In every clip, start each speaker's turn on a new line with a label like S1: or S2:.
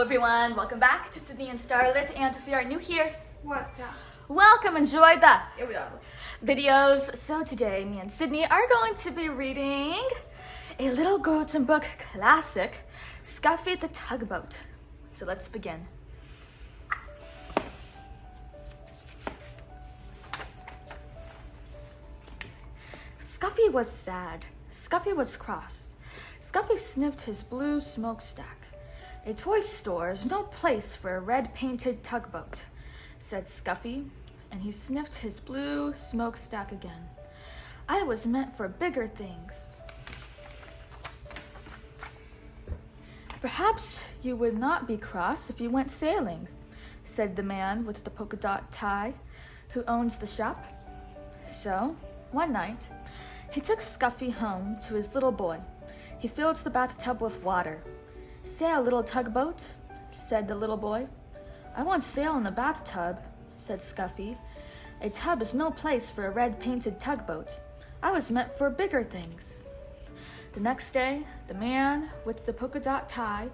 S1: everyone, welcome back to Sydney and Starlet, and if you are new here, welcome, enjoy the videos. So today, me and Sydney are going to be reading a little golden book classic, Scuffy the Tugboat. So let's begin. Scuffy was sad. Scuffy was cross. Scuffy sniffed his blue smokestack. A toy store is no place for a red-painted tugboat, said Scuffy, and he sniffed his blue smokestack again. I was meant for bigger things. Perhaps you would not be cross if you went sailing, said the man with the polka dot tie, who owns the shop. So, one night, he took Scuffy home to his little boy. He filled the bathtub with water. Sail, little tugboat, said the little boy. I won't sail in the bathtub, said Scuffy. A tub is no place for a red-painted tugboat. I was meant for bigger things. The next day, the man with the polka dot tie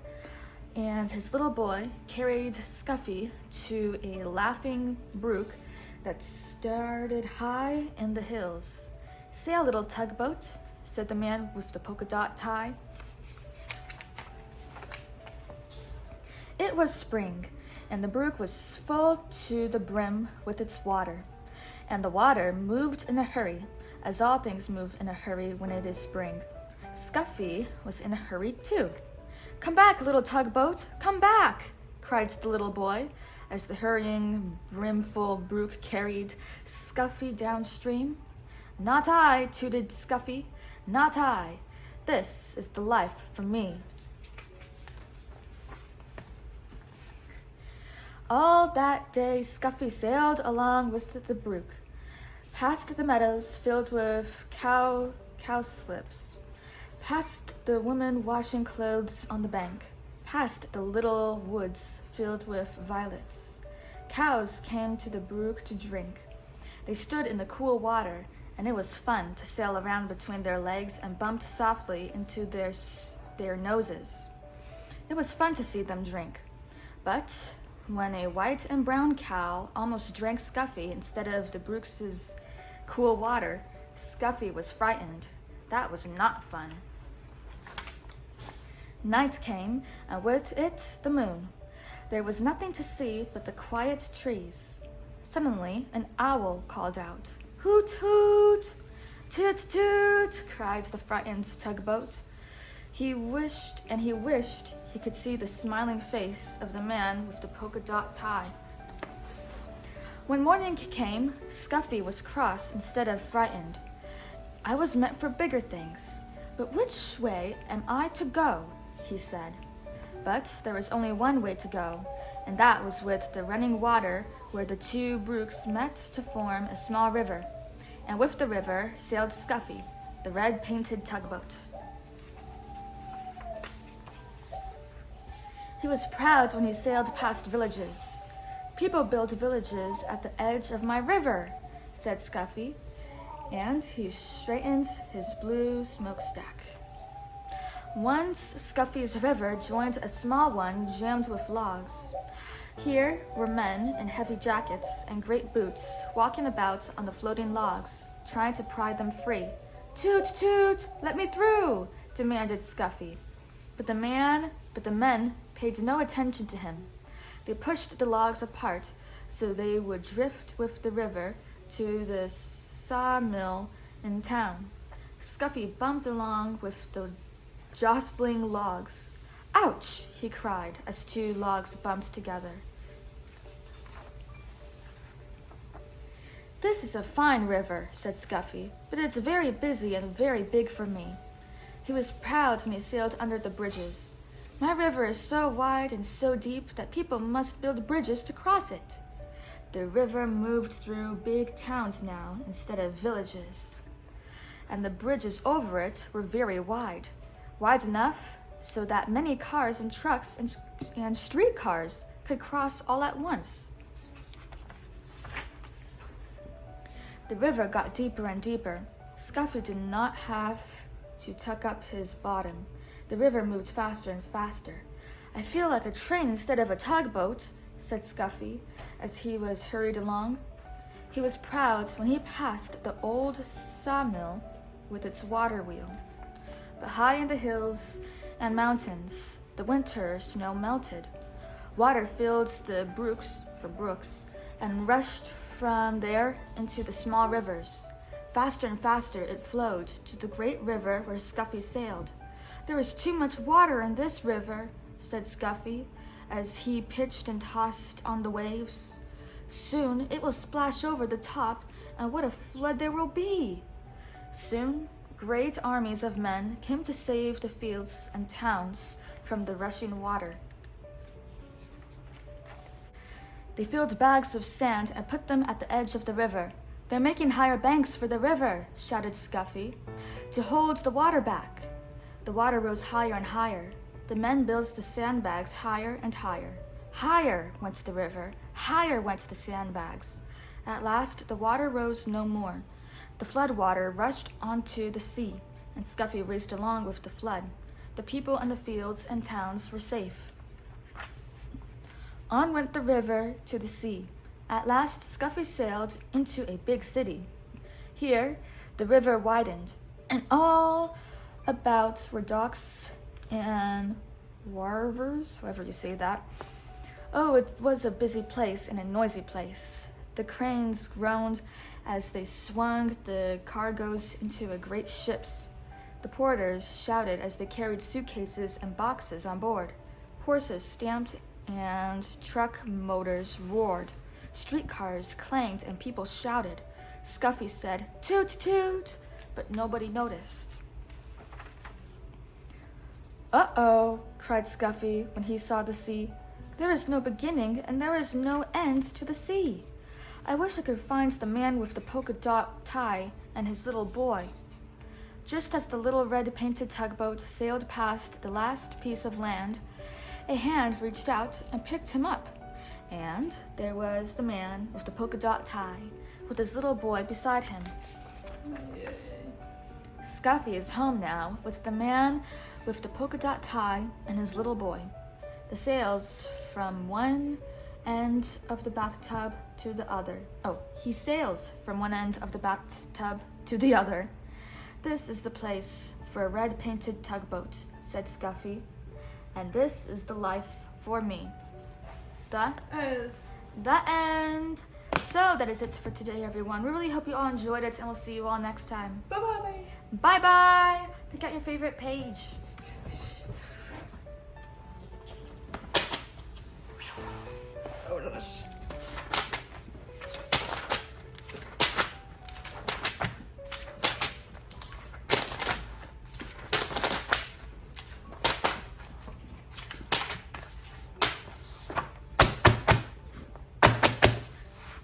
S1: and his little boy carried Scuffy to a laughing brook that started high in the hills. Sail, little tugboat, said the man with the polka dot tie. It was spring, and the brook was full to the brim with its water, and the water moved in a hurry, as all things move in a hurry when it is spring. Scuffy was in a hurry too. Come back, little tugboat, come back, cried the little boy, as the hurrying, brimful brook carried Scuffy downstream. Not I, tooted Scuffy, not I. This is the life for me. All that day, Scuffy sailed along with the brook, past the meadows filled with cowslips, past the women washing clothes on the bank, past the little woods filled with violets. Cows came to the brook to drink. They stood in the cool water, and it was fun to sail around between their legs and bumped softly into their noses. It was fun to see them drink, but when a white and brown cow almost drank Scuffy instead of the brook's cool water, Scuffy was frightened. That was not fun. Night came, and with it the moon. There was nothing to see but the quiet trees. Suddenly, an owl called out. Hoot, hoot! Toot, toot! Cried the frightened tugboat. He wished he could see the smiling face of the man with the polka dot tie. When morning came, Scuffy was cross instead of frightened. I was meant for bigger things, but which way am I to go? He said. But there was only one way to go, and that was with the running water where the two brooks met to form a small river. And with the river sailed Scuffy, the red-painted tugboat. He was proud when he sailed past villages. People build villages at the edge of my river, said Scuffy, and he straightened his blue smokestack. Once Scuffy's river joined a small one jammed with logs. Here were men in heavy jackets and great boots walking about on the floating logs, trying to pry them free. Toot, toot, let me through, demanded Scuffy. But the men paid no attention to him. They pushed the logs apart so they would drift with the river to the sawmill in town. Scuffy bumped along with the jostling logs. Ouch, he cried as two logs bumped together. This is a fine river, said Scuffy, but it's very busy and very big for me. He was proud when he sailed under the bridges. My river is so wide and so deep that people must build bridges to cross it. The river moved through big towns now instead of villages, and the bridges over it were very wide enough so that many cars and trucks and streetcars could cross all at once. The river got deeper and deeper. Scuffy did not have to tuck up his bottom. The river moved faster and faster. I feel like a train instead of a tugboat, said Scuffy as he was hurried along. He was proud when he passed the old sawmill with its water wheel. But high in the hills and mountains, the winter snow melted. Water filled the brooks, and rushed from there into the small rivers. Faster and faster it flowed to the great river where Scuffy sailed. There is too much water in this river, said Scuffy, as he pitched and tossed on the waves. Soon it will splash over the top, and what a flood there will be! Soon great armies of men came to save the fields and towns from the rushing water. They filled bags of sand and put them at the edge of the river. They're making higher banks for the river, shouted Scuffy, to hold the water back. The water rose higher and higher. The men built the sandbags higher and higher. Higher went the river, higher went the sandbags. At last the water rose no more. The flood water rushed onto the sea, and Scuffy raced along with the flood. The people and the fields and towns were safe. On went the river to the sea. At last Scuffy sailed into a big city. Here the river widened, and all about were docks and wharvers, however you say that. Oh, it was a busy place and a noisy place. The cranes groaned as they swung the cargoes into great ships. The porters shouted as they carried suitcases and boxes on board. Horses stamped and truck motors roared. Streetcars clanged and people shouted. Scuffy said, "Toot, toot," but nobody noticed. "Uh-oh," cried Scuffy when he saw the sea. "There is no beginning and there is no end to the sea. I wish I could find the man with the polka dot tie and his little boy." Just as the little red-painted tugboat sailed past the last piece of land, a hand reached out and picked him up, and there was the man with the polka dot tie with his little boy beside him. Scuffy is home now with the man with the polka dot tie and his little boy. The sails from one end of the bathtub to the other. He sails from one end of the bathtub to the other. "This is the place for a red-painted tugboat," said Scuffy, "and this is the life for me." The end. So that is it for today, everyone. We really hope you all enjoyed it, and we'll see you all next time.
S2: Bye-bye.
S1: Bye-bye. Pick out your favorite page.
S2: Oh, gosh.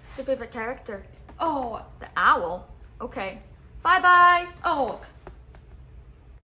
S1: What's your favorite character?
S2: Oh,
S1: The owl. Okay. Bye-bye.
S2: oh.